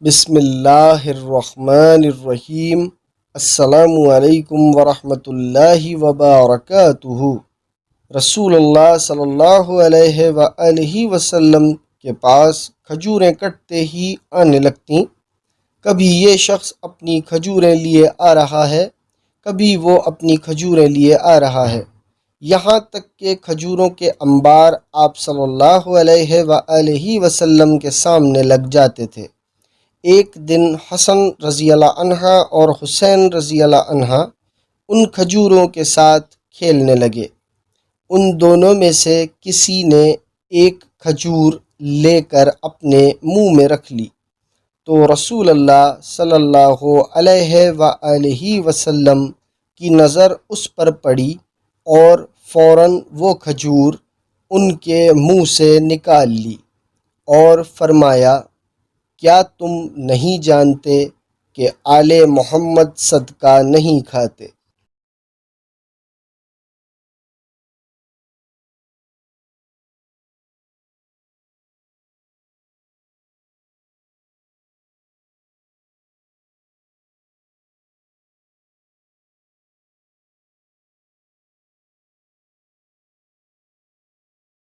بسم اللہ الرحمن الرحیم۔ السلام علیکم ورحمۃ اللہ وبرکاتہ۔ رسول اللہ صلی اللہ علیہ وآلہ وسلم کے پاس کھجوریں کٹتے ہی آنے لگتیں۔ کبھی یہ شخص اپنی کھجوریں لیے آ رہا ہے، کبھی وہ اپنی کھجوریں لیے آ رہا ہے، یہاں تک کہ کھجوروں کے انبار آپ صلی اللہ علیہ وآلہ وسلم کے سامنے لگ جاتے تھے۔ ایک دن حسن رضی اللہ عنہ اور حسین رضی اللہ عنہ ان کھجوروں کے ساتھ کھیلنے لگے۔ ان دونوں میں سے کسی نے ایک کھجور لے کر اپنے منہ میں رکھ لی تو رسول اللہ صلی اللہ علیہ وآلہ وسلم کی نظر اس پر پڑی اور فوراً وہ کھجور ان کے منہ سے نکال لی اور فرمایا، کیا تم نہیں جانتے کہ آل محمد صدقہ نہیں کھاتے؟